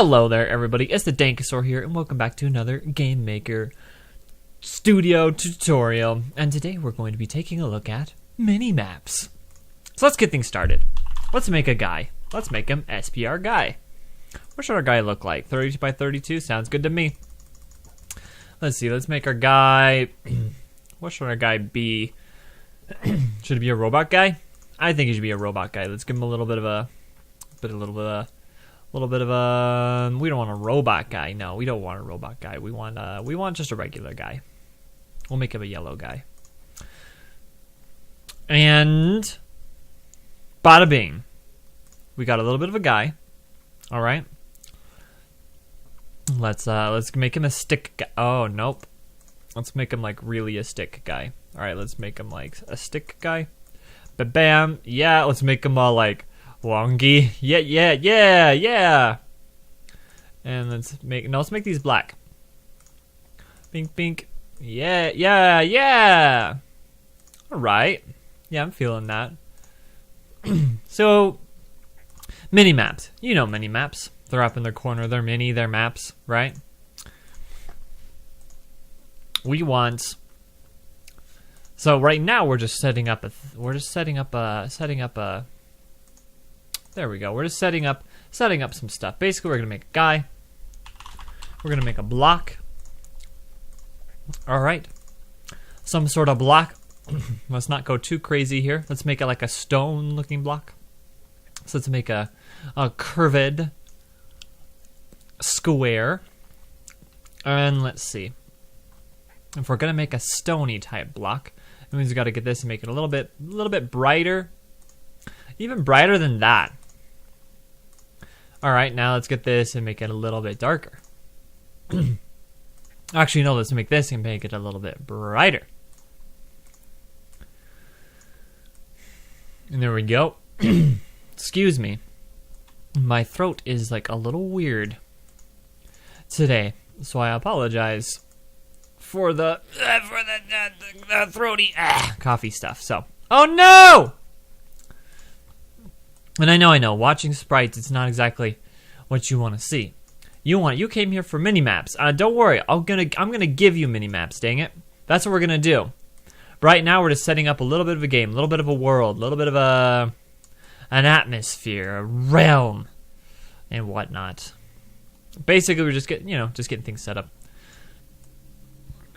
Hello there, everybody. It's the Dankosaur here, and welcome back to another Gamemaker studio tutorial. And today we're going to be taking a look at Minimaps. So let's get things started. Let's make a guy. Let's make him SPR guy. What should our guy look like? 32 by 32 sounds good to me. Let's see. Let's make our guy. What should our guy be? Should it be a robot guy? I think he should be a robot guy. Let's give him a little bit of a, we don't want a robot guy. No, we don't want a robot guy. We want just a regular guy. We'll make him a yellow guy. And bada bing. We got a little bit of a guy. All right. Let's make him a stick guy. Oh, nope. Let's make him like really a stick guy. All right, let's make him like a stick guy. Ba-bam. Yeah, let's make him all like wonky. Yeah. And let's make these black. Pink. Yeah. All right. Yeah, I'm feeling that. So, Minimaps. You know Minimaps. They're up in their corner. They're mini. They're maps, right? We want. So right now we're just setting up a. There we go. We're just setting up some stuff. Basically, we're gonna make a guy. We're gonna make a block. All right. Some sort of block. Let's not go too crazy here. Let's make it like a stone-looking block. So let's make a curved square. And let's see. If we're gonna make a stony type block, it means we got to get this and make it a little bit brighter. Even brighter than that. All right, now let's get this and make it a little bit darker. Actually, no, let's make this and make it a little bit brighter. And there we go. Excuse me. My throat is like a little weird today, so I apologize for the throaty coffee stuff. So, oh no! And I know, watching sprites, it's not exactly what you want to see. You came here for Minimaps. Don't worry, I'm gonna give you Minimaps, dang it. That's what we're gonna do. Right now, we're just setting up a little bit of a game, a little bit of a world, a little bit of an atmosphere, a realm, and whatnot. Basically, we're just getting things set up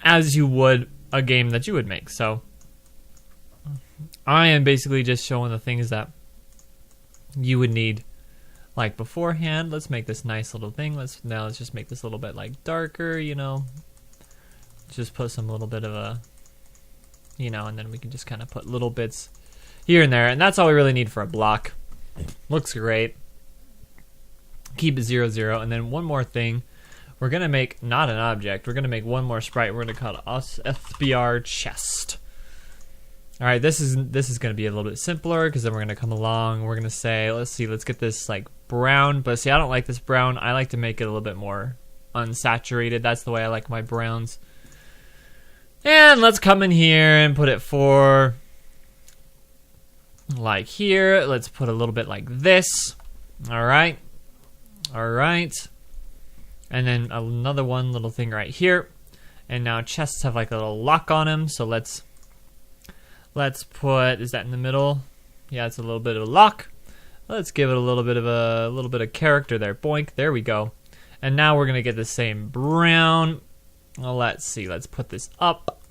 as you would a game that you would make. So, I am basically just showing the things that you would need like beforehand. Let's make this nice little thing. Let's just make this a little bit like darker, just put some little bit of a, and then we can just kind of put little bits here and there, and that's all we really need for a block. Looks great. Keep it 0, 0, and then one more thing. We're gonna make not an object. We're gonna make one more sprite. We're gonna call it SPR chest. All right, this is gonna be a little bit simpler because then we're gonna come along. We're gonna say, let's get this like brown. But see, I don't like this brown. I like to make it a little bit more unsaturated. That's the way I like my browns. And let's come in here and put it for like here. Let's put a little bit like this. All right. And then another one little thing right here. And now chests have like a little lock on them. So let's put, is that in the middle? Yeah, it's a little bit of a lock. Let's give it a little bit of character there. Boink, there we go. And now we're gonna get the same brown. Well, let's see, let's put this up.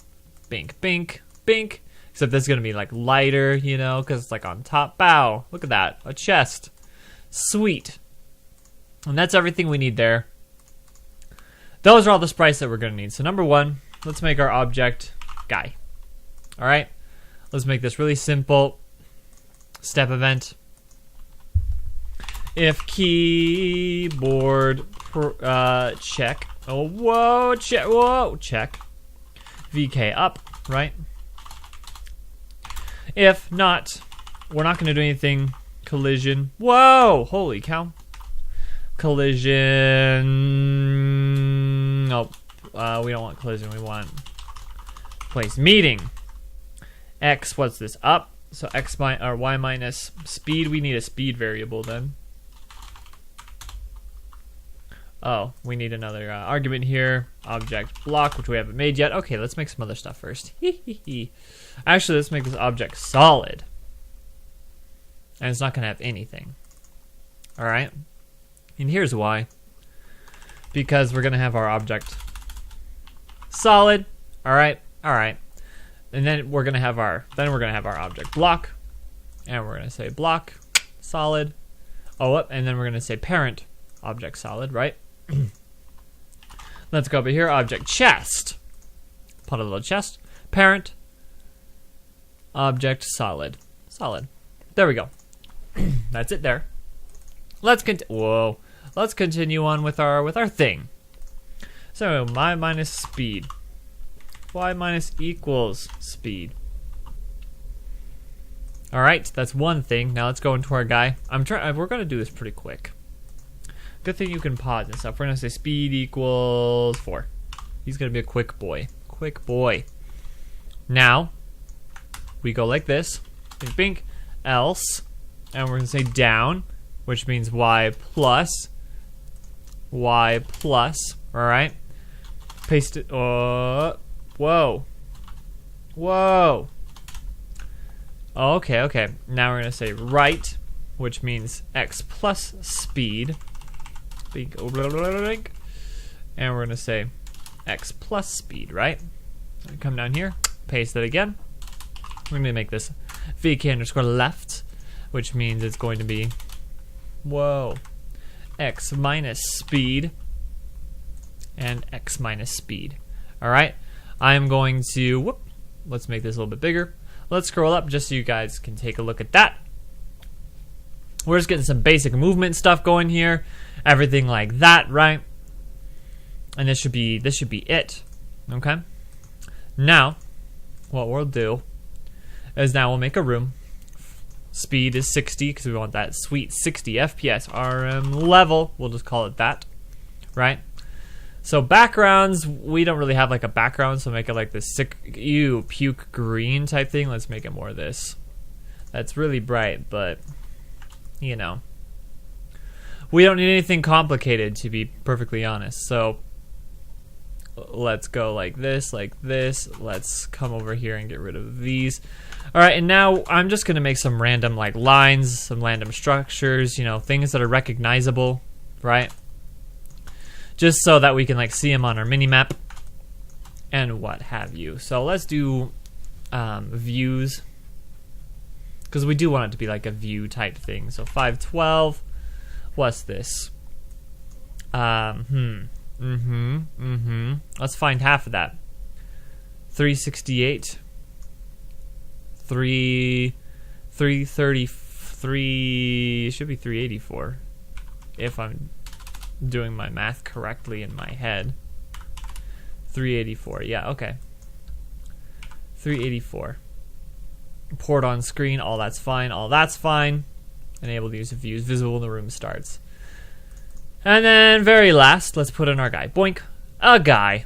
Bink. Except this is gonna be like lighter, because it's like on top. Bow, look at that, a chest. Sweet. And that's everything we need there. Those are all the sprites that we're gonna need. So number one, let's make our object guy. All right. Let's make this really simple. Step event. If keyboard check. Oh, whoa, check. VK up, right? If not, we're not going to do anything. Collision. Whoa, holy cow. Collision. Nope. We don't want collision. We want place meeting. X, what's this? Up. So X or Y minus speed. We need a speed variable then. Oh, we need another argument here. Object block, which we haven't made yet. Okay, let's make some other stuff first. Actually, let's make this object solid. And it's not going to have anything. Alright? And here's why. Because we're going to have our object solid. Alright? Alright. And then we're going to have our object block. And we're going to say block solid. Oh, and then we're going to say parent object solid, right? Let's go over here, object chest. Put a little chest. Parent object solid. Solid. There we go. That's it there. Let's continue on with our thing. So y minus speed. Y minus equals speed. All right, that's one thing. Now let's go into our guy. We're gonna do this pretty quick. Good thing you can pause and stuff. We're gonna say speed equals 4. He's gonna be a quick boy. Quick boy. Now we go like this. Bink, bink. Else, and we're gonna say down, which means y plus. Y plus. All right. Paste it. Whoa. Whoa. Oh, okay. Now we're gonna say right, which means x plus speed. And we're gonna say x plus speed, right? Come down here, paste it again. We're gonna make this vk underscore left, which means it's going to be x minus speed and x minus speed. All right, I'm going to let's make this a little bit bigger. Let's scroll up just so you guys can take a look at that. We're just getting some basic movement stuff going here, everything like that, right? And this should be it. Okay. Now, what we'll do is now we'll make a room. Speed is 60 because we want that sweet 60 FPS RM level. We'll just call it that, right? So backgrounds, we don't really have like a background, so make it like this puke green type thing. Let's make it more of this. That's really bright, but you know, we don't need anything complicated, to be perfectly honest. So let's go like this, like this. Let's come over here and get rid of these. All right, and now I'm just gonna make some random like lines, some random structures, you know, things that are recognizable, right? Just so that we can like see them on our mini map and what have you. So let's do views, because we do want it to be like a view type thing. So 512. What's this? Let's find half of that. 368. 333 should be 384 if I'm doing my math correctly in my head. 384, yeah, okay. 384. Port on screen, all that's fine, Enable the use of views, visible when the room starts. And then very last, let's put in our guy. Boink, a guy.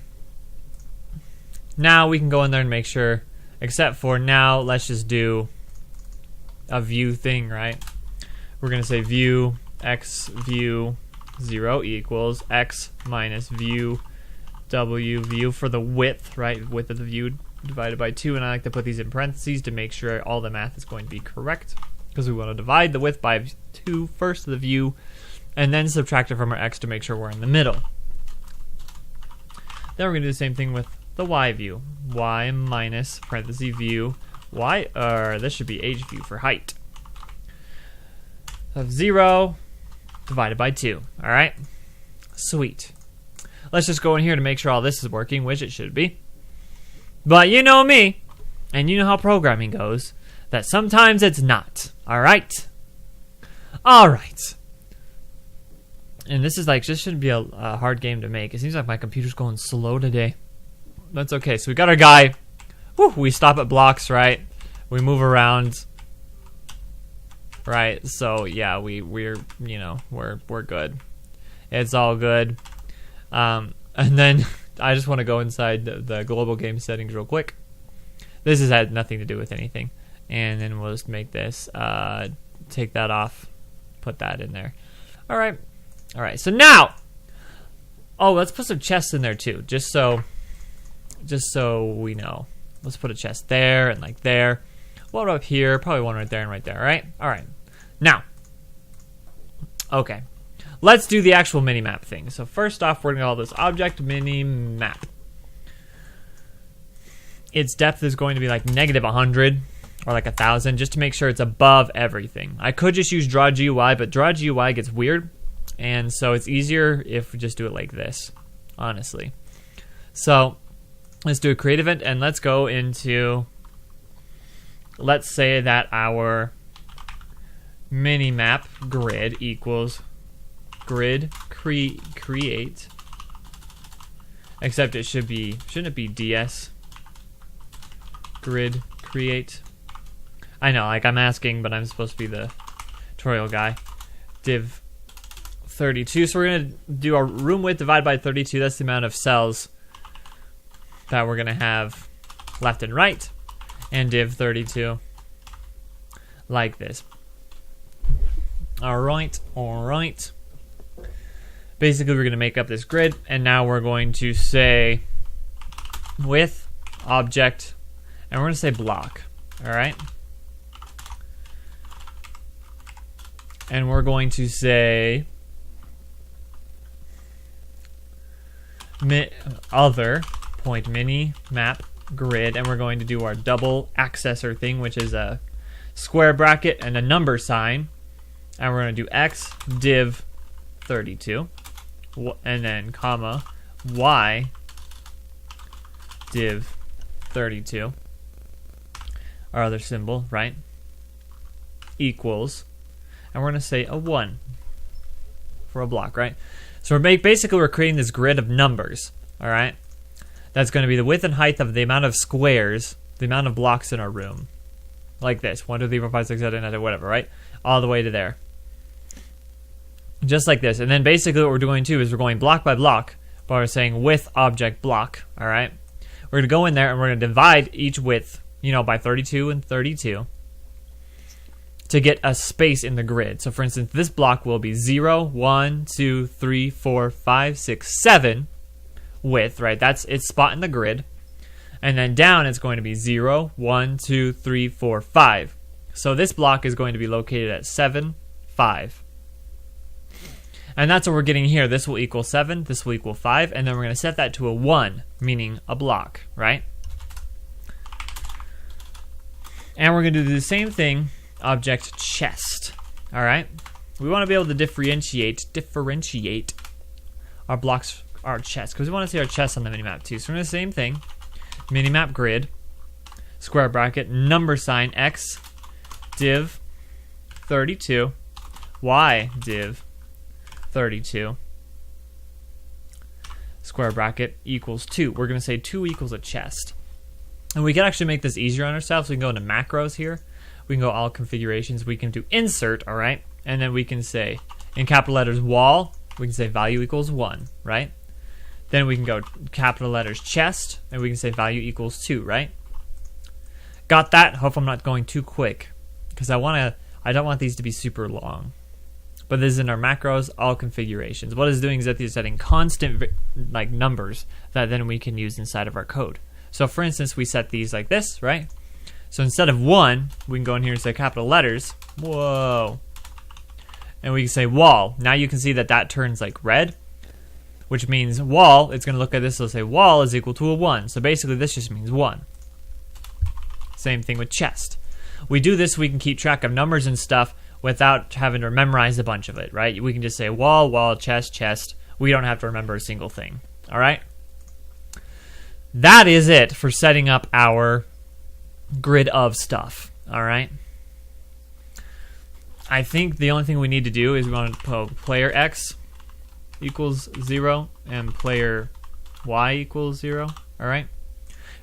Now we can go in there and make sure, except for now, let's just do a view thing, right? We're gonna say view, x view 0 equals x minus view w view for the width, right? Width of the view divided by 2, and I like to put these in parentheses to make sure all the math is going to be correct, because we want to divide the width by 2 first of the view and then subtract it from our x to make sure we're in the middle. Then we're going to do the same thing with the y view. Y minus parenthesis view y, or this should be h view for height, of 0 divided by 2. All right, sweet. Let's just go in here to make sure all this is working, which it should be. But you know me, and you know how programming goes, that sometimes it's not. All right. And this is like, this shouldn't be a hard game to make. It seems like my computer's going slow today. That's okay. So we got our guy. Whew, we stop at blocks, right? We move around. Right, so yeah, we're good. It's all good. And then I just want to go inside the global game settings real quick. This has had nothing to do with anything, and then we'll just make this take that off, put that in there. All right. So now Oh, let's put some chests in there too, just so we know. Let's put a chest there and like there. One up here, probably one right there and right there, right? All right. Now, okay. Let's do the actual mini-map thing. So first off, we're gonna call this object mini-map. Its depth is going to be like -100 or like 1,000, just to make sure it's above everything. I could just use draw GUI, but draw GUI gets weird, and so it's easier if we just do it like this, honestly. So let's do a create event, and let's go into, let's say that our mini-map grid equals grid create, except it should be, shouldn't it be DS? Grid create. I know, like I'm asking, but I'm supposed to be the tutorial guy. Div 32. So we're gonna do our room width divided by 32. That's the amount of cells that we're gonna have left and right, and div 32 like this. All right. Basically, we're gonna make up this grid, and now we're going to say width object, and we're gonna say block. All right. And we're going to say other point mini map grid, and we're going to do our double accessor thing, which is a square bracket and a number sign, and we're going to do x div 32, and then comma y div 32, our other symbol, right, equals, and we're going to say a 1 for a block, right? So basically we're creating this grid of numbers, all right? That's going to be the width and height of the amount of squares, the amount of blocks in our room. Like this, 1, 2, 3, 4, 5, 6, 7, 8, 9, whatever, right? All the way to there. Just like this. And then basically what we're doing too is we're going block by block, but we're saying width object block, all right? We're going to go in there and we're going to divide each width, you know, by 32 and 32. To get a space in the grid. So for instance, this block will be 0, 1, 2, 3, 4, 5, 6, 7 width, right? That's its spot in the grid. And then down it's going to be 0, 1, 2, 3, 4, 5. So this block is going to be located at 7, 5. And that's what we're getting here. This will equal 7, this will equal 5, and then we're going to set that to a 1, meaning a block, right? And we're going to do the same thing, object chest. All right, we want to be able to differentiate our blocks, our chests, because we want to see our chests on the minimap too. So we're going to do the same thing, minimap grid, square bracket, number sign, x div 32, y div 32, square bracket equals 2. We're going to say 2 equals a chest. And we can actually make this easier on ourselves. We can go into macros here. We can go all configurations. We can do insert, all right? And then we can say, in capital letters wall, we can say value equals 1, right? Then we can go capital letters chest, and we can say value equals 2, right? Got that? Hope I'm not going too quick, because I don't want these to be super long. But this is in our macros, all configurations. What it's doing is that it's setting constant like numbers that then we can use inside of our code. So for instance, we set these like this, right? So instead of 1, we can go in here and say capital letters. Whoa. And we can say wall. Now you can see that that turns like red, which means wall, it's going to look at this, it'll say wall is equal to a 1. So basically this just means 1. Same thing with chest. We do this, we can keep track of numbers and stuff without having to memorize a bunch of it, right? We can just say wall, wall, chest, chest. We don't have to remember a single thing, all right? That is it for setting up our grid of stuff, all right? I think the only thing we need to do is we want to put player X equals 0 and player Y equals 0, all right?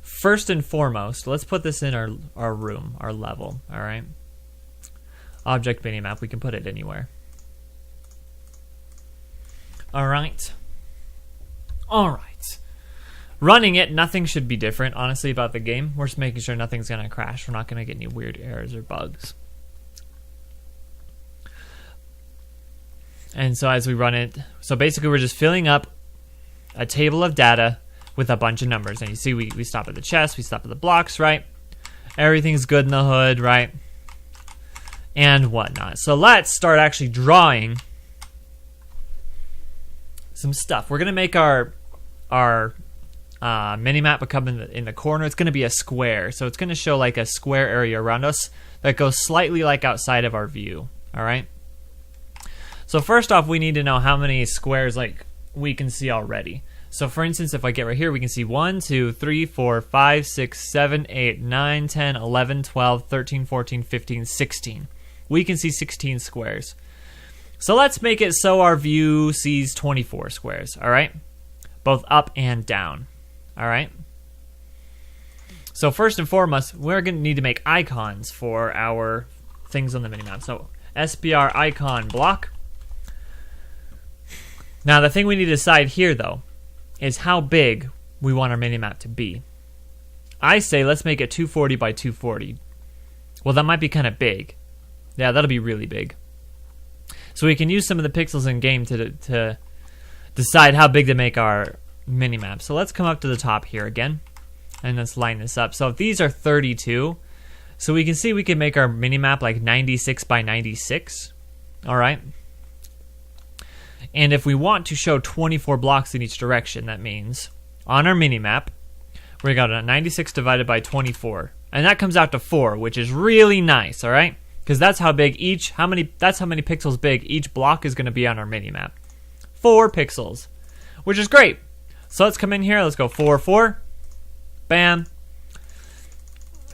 First and foremost, let's put this in our room, our level, all right? Object minimap, we can put it anywhere. All right. All right. Running it, nothing should be different, honestly, about the game. We're just making sure nothing's going to crash. We're not going to get any weird errors or bugs. And so as we run it, so basically we're just filling up a table of data with a bunch of numbers. And you see we stop at the chest, we stop at the blocks, right? Everything's good in the hood, right? And whatnot. So let's start actually drawing some stuff. We're gonna make our minimap come in the corner. It's gonna be a square, so it's gonna show like a square area around us that goes slightly like outside of our view. All right. So first off, we need to know how many squares like we can see already. So for instance, if I get right here, we can see 1, 2, 3, 4, 5, 6, 7, 8, 9, 10, 11, 12, 13, 14, 15, 16. We can see 16 squares. So let's make it so our view sees 24 squares, all right? Both up and down, all right? So first and foremost, we're going to need to make icons for our things on the minimap. So SBR icon block. Now the thing we need to decide here though is how big we want our minimap to be. I say let's make it 240 by 240. Well, that might be kind of big. Yeah, that'll be really big. So we can use some of the pixels in game to decide how big to make our minimap. So let's come up to the top here again, and let's line this up. So if these are 32, so we can see we can make our minimap like 96 by 96. All right. And if we want to show 24 blocks in each direction, that means on our minimap, we got a 96 divided by 24. And that comes out to 4, which is really nice, all right? Because that's how big that's how many pixels big each block is going to be on our minimap. 4 pixels, which is great. So let's come in here, let's go 4, 4, bam.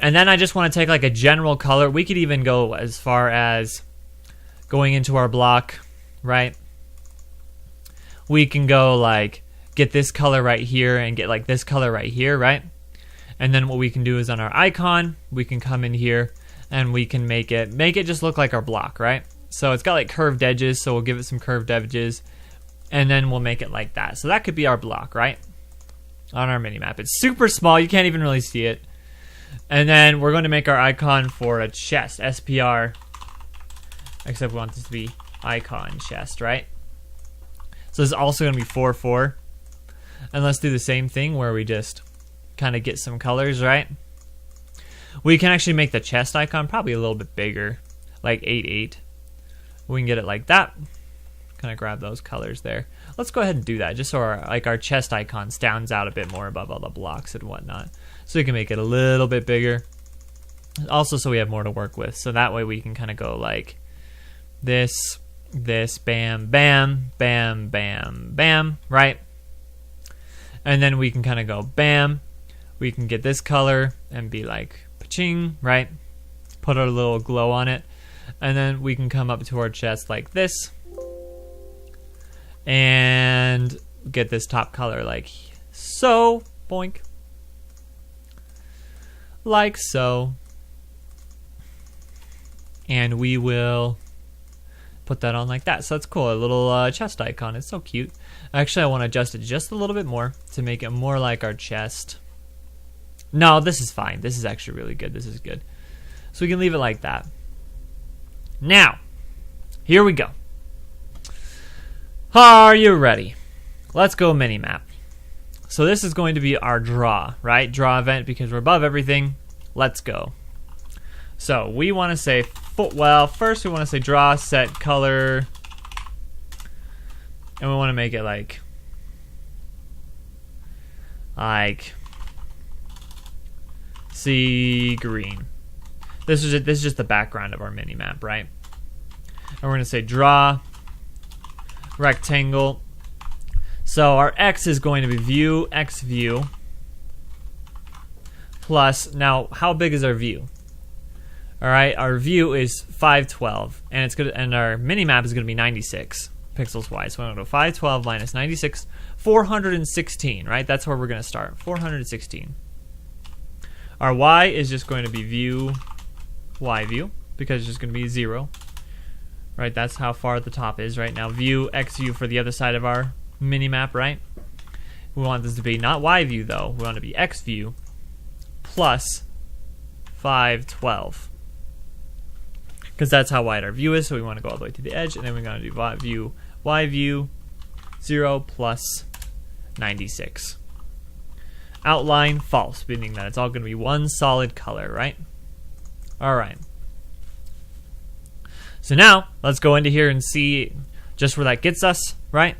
And then I just want to take like a general color. We could even go as far as going into our block, right? We can go like get this color right here and get like this color right here, right? And then what we can do is on our icon, we can come in here and we can make it just look like our block, right? So it's got like curved edges, so we'll give it some curved edges, and then we'll make it like that. So that could be our block, right? On our minimap. It's super small, you can't even really see it. And then we're going to make our icon for a chest, SPR, except we want this to be icon chest, right? So this is also going to be 4, 4. And let's do the same thing where we just kind of get some colors, right? We can actually make the chest icon probably a little bit bigger, like 8, 8. We can get it like that. Kind of grab those colors there. Let's go ahead and do that, just so our chest icon stands out a bit more above all the blocks and whatnot. So we can make it a little bit bigger. Also, so we have more to work with. So that way we can kind of go like this, bam, bam, bam, bam, bam, right? And then we can kind of go bam. We can get this color and be like pa-ching, right? Put our little glow on it. And then we can come up to our chest like this. And get this top color like so. Boink. Like so. And we will put that on like that. So that's cool. A little chest icon. It's so cute. Actually, I want to adjust it just a little bit more to make it more like our chest. No, this is fine. This is actually really good. This is good. So we can leave it like that. Now, here we go. Are you ready? Let's go minimap. So this is going to be our draw, right? Draw event, because we're above everything. Let's go. So we want to say, well, first we want to say draw, set, color. And we want to make it like sea green. This is just the background of our minimap, right? And we're going to say draw rectangle. So our X is going to be view, X view, plus, now how big is our view? All right, our view is 512, and it's good, and our minimap is going to be 96 pixels wide. So we're going to go 512 minus 96, 416, right? That's where we're going to start, 416. Our Y is just going to be view, Y view, because it's just going to be 0. Right, that's how far the top is right now. View, X view for the other side of our minimap, right? We want this to be not Y view though. We want it to be X view plus 512. Because that's how wide our view is, so we want to go all the way to the edge, and then we're going to do view, Y view, 0 plus 96. Outline false, meaning that it's all going to be one solid color, right? All right. So now let's go into here and see just where that gets us, right?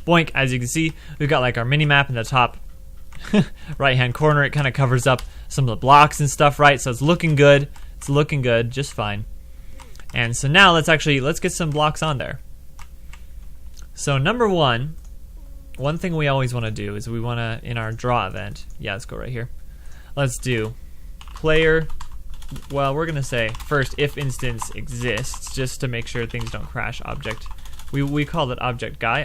Boink, as you can see, we've got like our mini map in the top right hand corner. It kind of covers up some of the blocks and stuff, right? So it's looking good. It's looking good, just fine. And so now let's get some blocks on there. So number one thing we always want to do is we want to, in our draw event, yeah, let's go right here. Let's do player, well, we're going to say first if instance exists, just to make sure things don't crash, object. We call it object guy.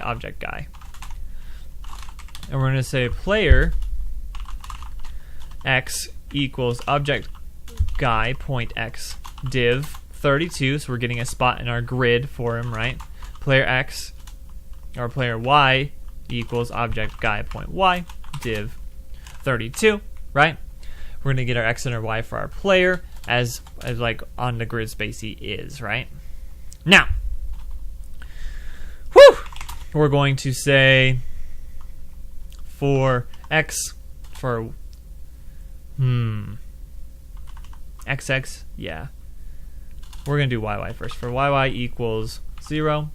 And we're going to say player x equals object guy point x div 32, so we're getting a spot in our grid for him, right? Player x or player y equals object guy point y div 32, right? We're going to get our x and our y for our player as like on the grid space he is, right? Now, we're going to say for x, for xx, yeah. We're going to do yy first. For yy equals 0,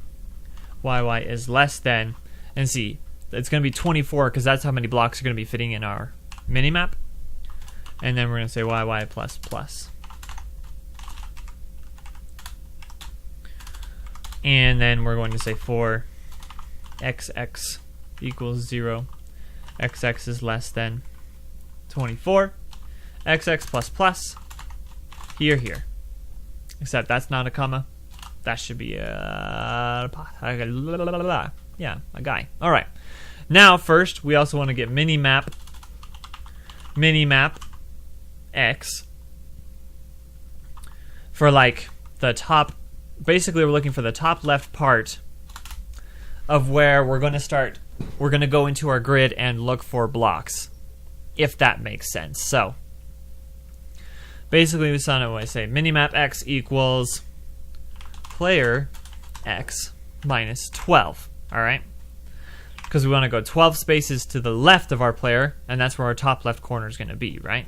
yy is less than, and see, it's going to be 24 because that's how many blocks are going to be fitting in our minimap. And then we're going to say yy plus plus. And then we're going to say for xx equals 0, xx is less than 24, xx plus plus, here. Except that's not a comma. That should be a guy. All right. Now first, we also want to get minimap x for like the top. Basically, we're looking for the top left part of where we're going to start. We're going to go into our grid and look for blocks, if that makes sense. So basically, we saw when I say minimap x equals player x minus 12. All right, because we want to go 12 spaces to the left of our player, and that's where our top left corner is going to be, right?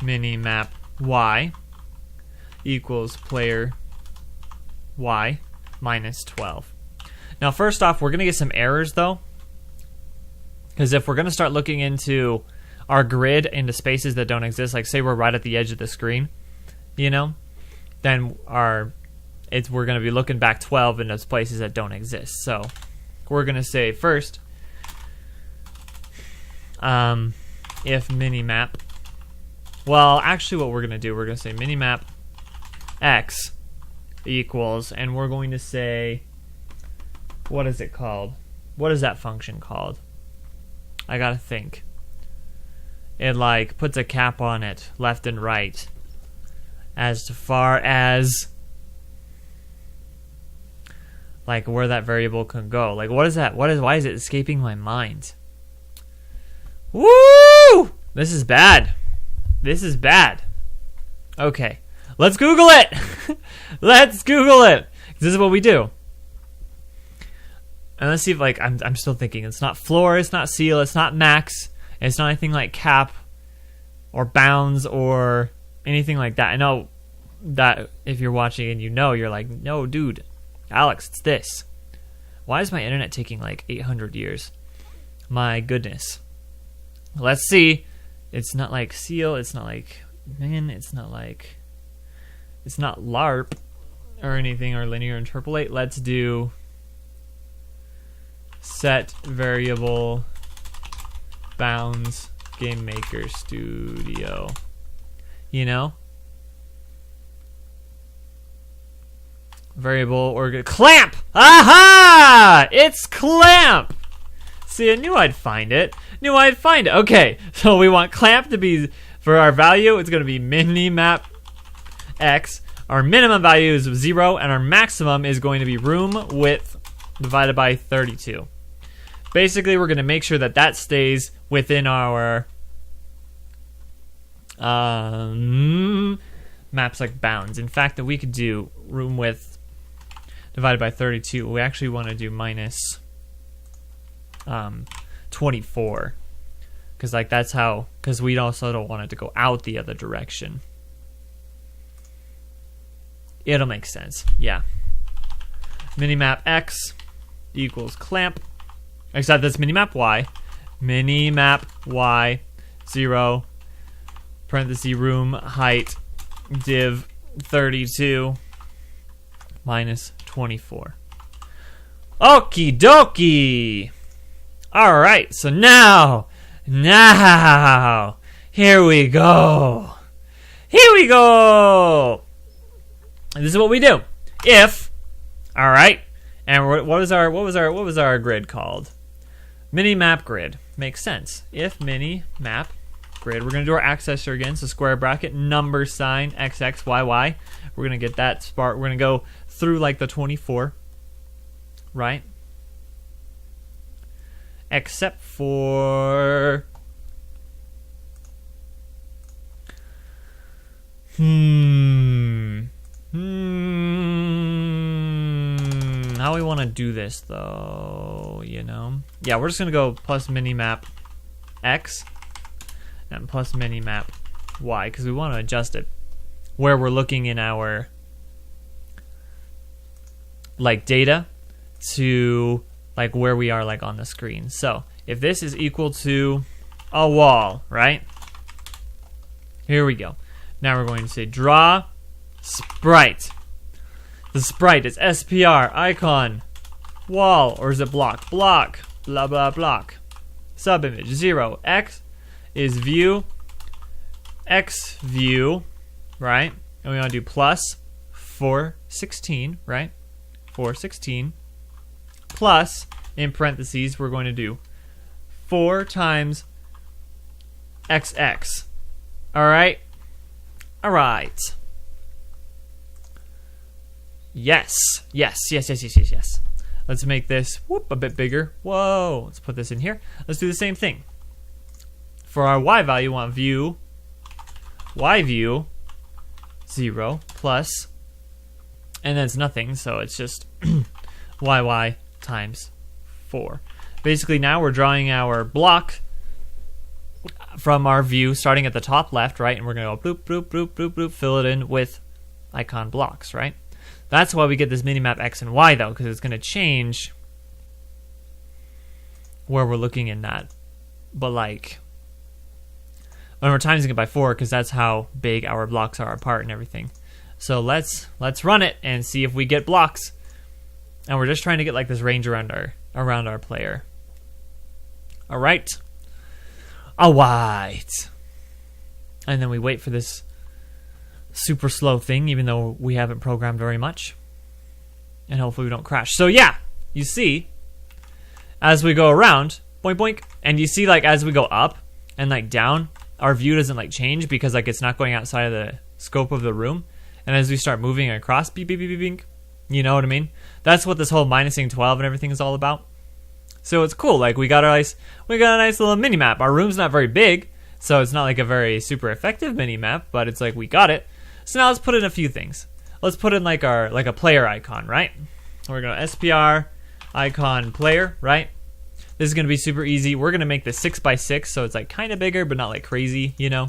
Minimap y equals player y minus 12. Now, first off, we're going to get some errors though, because if we're going to start looking into our grid into spaces that don't exist, like say we're right at the edge of the screen, you know, then we're going to be looking back 12 in those places that don't exist. So we're going to say first, if minimap, well, actually what we're going to do, we're going to say minimap x equals, and we're going to say, what is it called? What is that function called? I gotta think. It like puts a cap on it, left and right, as far as like where that variable can go. Like what is that? Why is it escaping my mind? Woo! This is bad. This is bad. Okay. Let's Google it. Let's Google it. This is what we do. And let's see if like I'm still thinking. It's not floor, it's not ceil, it's not max, it's not anything like cap or bounds or anything like that. I know that if you're watching and you know, you're like, no, dude, Alex, it's this. Why is my internet taking like 800 years? My goodness. Let's see. It's not like ceil, it's not like min, it's not like, it's not LARP or anything or linear interpolate. Let's do set variable bounds Gamemaker Studio. You know? Variable or clamp! Aha! It's clamp! See, I knew I'd find it. Okay, so we want clamp to be, for our value, it's going to be minimap x. Our minimum value is 0, and our maximum is going to be room width divided by 32. Basically, we're going to make sure that that stays within our maps like bounds. In fact, that we could do room width divided by 32. We actually want to do minus 24, because like that's how, because we also don't want it to go out the other direction. It'll make sense. Yeah. Minimap X equals clamp, except that's minimap Y. Minimap Y 0 parenthesis room height div 32 minus 24. Okie dokie. All right, so now, here we go. Here we go. And this is what we do. If, all right, and what was our grid called? Minimap grid. Makes sense. If minimap grid, we're gonna do our accessor again. So square bracket, number sign, XX, YY. We're gonna get that spot. We're gonna go through like the 24, right? Except for how we want to do this though, you know? Yeah, we're just gonna go plus minimap X and plus minimap Y because we want to adjust it where we're looking in our like data to like where we are like on the screen. So if this is equal to a wall, right? Here we go. Now we're going to say draw sprite. The sprite is SPR icon wall, or is it block? Block, blah blah block. Subimage 0. X is view, X view, right? And we want to do plus 416, right? 416 plus, in parentheses, we're going to do 4 times XX. Alright? Alright. Yes. Yes. Let's make this a bit bigger. Whoa. Let's put this in here. Let's do the same thing. For our Y value, we want view, Y view, 0 plus, and then it's nothing, so it's just YY times 4. Basically now we're drawing our block from our view starting at the top left, right? And we're going to go bloop, bloop, bloop, bloop, bloop, fill it in with icon blocks, right? That's why we get this minimap X and Y though, because it's going to change where we're looking in that. But like, when we're timesing it by 4, because that's how big our blocks are apart and everything. So let's run it and see if we get blocks. And we're just trying to get like this range around our player. All right. And then we wait for this super slow thing, even though we haven't programmed very much. And hopefully we don't crash. So yeah, you see, as we go around, boink boink, and you see like as we go up and like down, our view doesn't like change because like it's not going outside of the scope of the room. And as we start moving across, beep beep beep beep beep, you know what I mean? That's what this whole minusing 12 and everything is all about. So it's cool. Like we got a nice little mini map. Our room's not very big, so it's not like a very super effective mini map, but it's like we got it. So now let's put in a few things. Let's put in like a player icon, right? We're gonna SPR icon player, right? This is gonna be super easy. We're gonna make this 6x6, so it's like kind of bigger, but not like crazy, you know.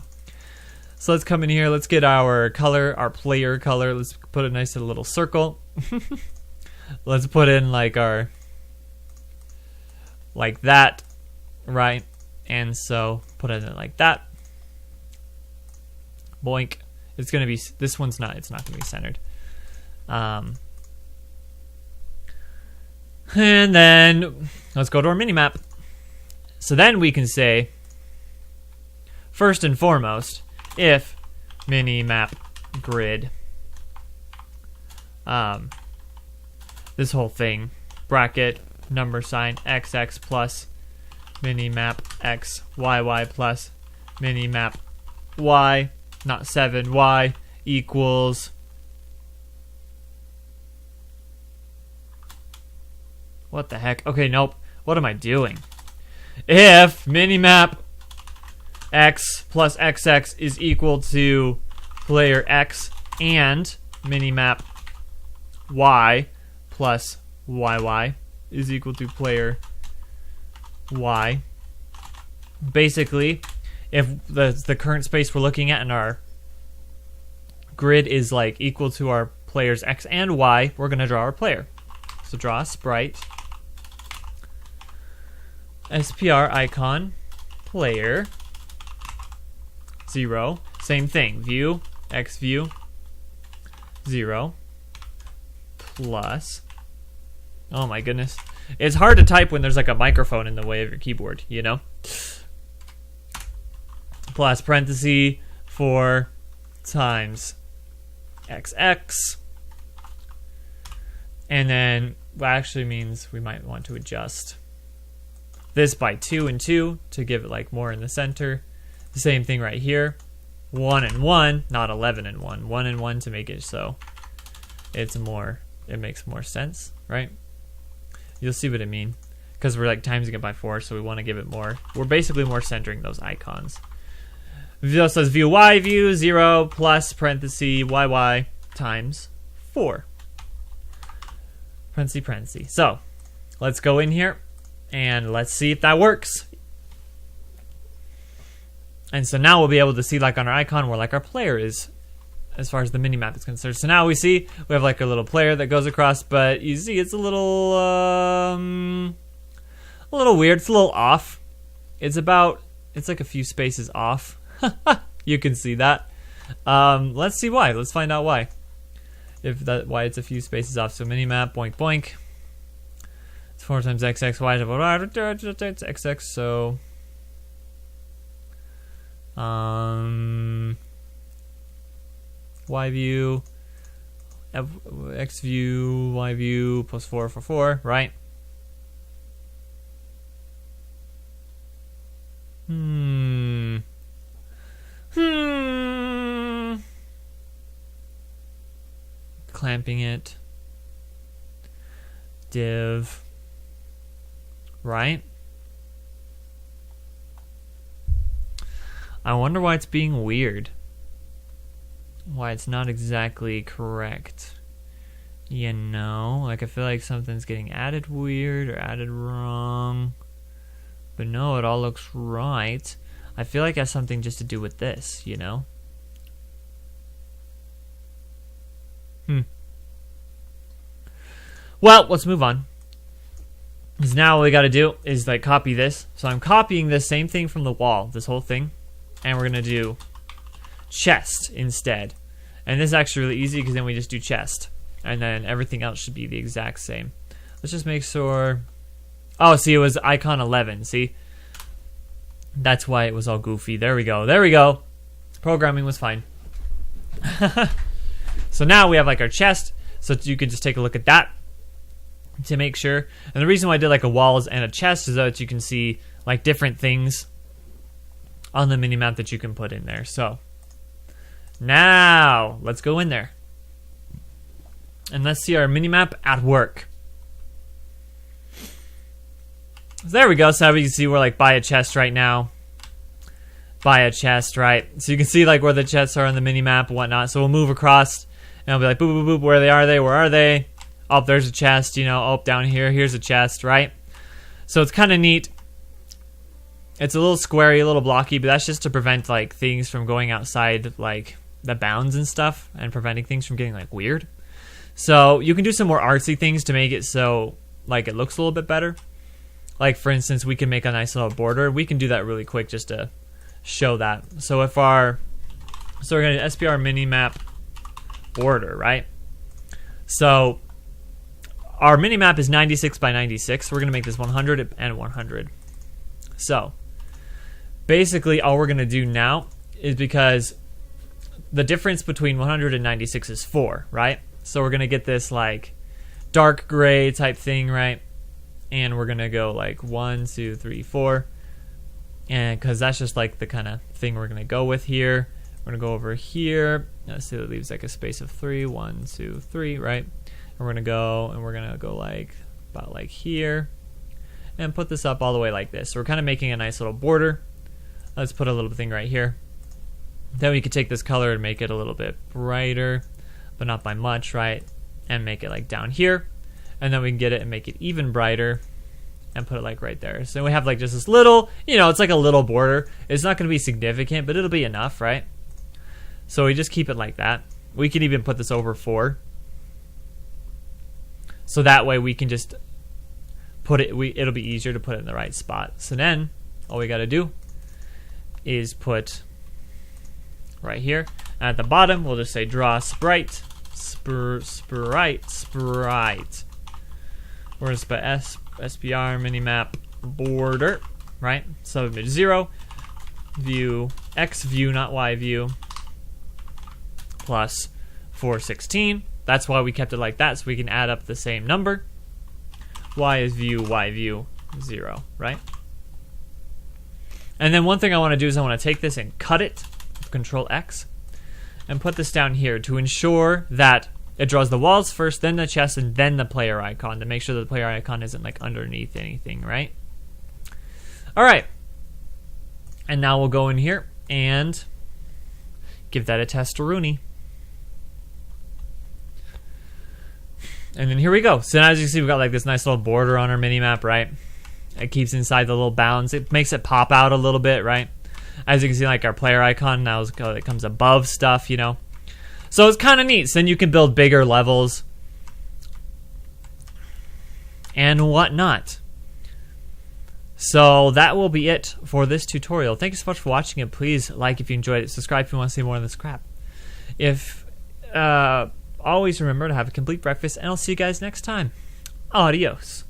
So let's come in here. Let's get our color, our player color. Let's put a nice little circle. Let's put in like our, like that, right? And so put it in like that. Boink. It's gonna be, this one's not, it's not gonna be centered. And then let's go to our mini map. So then we can say, first and foremost, if mini map grid, this whole thing, bracket, number sign, XX plus mini map X, YY plus mini map Y, not 7, Y equals, what the heck? Okay, nope. What am I doing? If minimap X plus XX is equal to player X and minimap Y plus YY is equal to player y. Basically, if the current space we're looking at in our grid is like equal to our player's x and y, we're going to draw our player. So draw a sprite. SPR icon player 0. Same thing. View x view 0 plus. Oh my goodness. It's hard to type when there's like a microphone in the way of your keyboard, you know? Plus parenthesis 4 times XX. And then that actually means we might want to adjust this by 2 and 2 to give it like more in the center. The same thing right here. 1 and 1, not 11 and 1. 1 and 1 to make it so it's more, it makes more sense, right? You'll see what I mean. Because we're like timesing it by 4, so we want to give it more. We're basically more centering those icons. It says view y view 0 plus parenthesis yy times 4. Parenthesis. So let's go in here and let's see if that works. And so now we'll be able to see like on our icon where like our player is as far as the minimap is concerned. So now we see we have like a little player that goes across, but you see it's a little weird. It's a little off. It's like a few spaces off. You can see that. Let's see why. Let's find out why. Why it's a few spaces off. So minimap boink boink. It's 4 times xx y it's xx. So y view x view y view plus 4 for 4, right? Clamping it. Div. Right? I wonder why it's being weird. Why it's not exactly correct. You know, like I feel like something's getting added weird or added wrong. But no, it all looks right. I feel like it has something just to do with this, you know? Well, let's move on. Because now all we got to do is like copy this. So I'm copying this same thing from the wall, this whole thing. And we're going to do chest instead. And this is actually really easy because then we just do chest. And then everything else should be the exact same. Let's just make sure. Oh, see, it was icon 11. See? That's why it was all goofy. There we go. There we go. Programming was fine. So now we have like our chest. So you could just take a look at that to make sure. And the reason why I did like a walls and a chest is so that you can see like different things on the minimap that you can put in there. So now let's go in there and let's see our minimap at work. So there we go. So you can see we're like by a chest right now. By a chest, right? So you can see like where the chests are on the minimap and whatnot. So we'll move across and I'll be like boop boop boop, where are they? Where are they? Oh, there's a chest, you know, oh, down here, here's a chest, right? So it's kind of neat. It's a little squarey, a little blocky, but that's just to prevent like things from going outside like the bounds and stuff and preventing things from getting like weird. So you can do some more artsy things to make it so like it looks a little bit better. Like for instance, we can make a nice little border. We can do that really quick just to show that. So if we're going to SPR minimap border, right? So our minimap is 96 by 96. We're going to make this 100 and 100. So basically all we're going to do now is because the difference between 100 and 96 is 4, right? So we're going to get this like dark gray type thing, right? And we're going to go like 1, 2, 3, 4. And because that's just like the kind of thing we're going to go with here. We're going to go over here. Let's see, that leaves like a space of 3. 1, 2, 3, right? And we're going to go like about like here. And put this up all the way like this. So we're kind of making a nice little border. Let's put a little thing right here. Then we could take this color and make it a little bit brighter, but not by much, right? And make it like down here. And then we can get it and make it even brighter and put it like right there. So we have like just this little, you know, it's like a little border. It's not going to be significant, but it'll be enough, right? So we just keep it like that. We can even put this over 4. So that way we can just put it, it'll be easier to put it in the right spot. So then all we got to do is put right here. And at the bottom, we'll just say draw sprite, sprite. We're going to put SPR minimap border, right? Subimage 0, view, X view, not Y view, plus 416. That's why we kept it like that, so we can add up the same number. Y is view, Y view, 0, right? And then one thing I want to do is I want to take this and cut it, Control X, and put this down here to ensure that it draws the walls first, then the chest, and then the player icon, to make sure that the player icon isn't like underneath anything, right? All right. And now we'll go in here and give that a testaroonie. And then here we go. So now as you can see, we've got like this nice little border on our minimap, right? It keeps inside the little bounds. It makes it pop out a little bit, right? As you can see, like our player icon now it comes above stuff, you know? So it's kind of neat. So then you can build bigger levels and whatnot. So that will be it for this tutorial. Thank you so much for watching it. Please like if you enjoyed it. Subscribe if you want to see more of this crap. Always remember to have a complete breakfast, and I'll see you guys next time. Adios.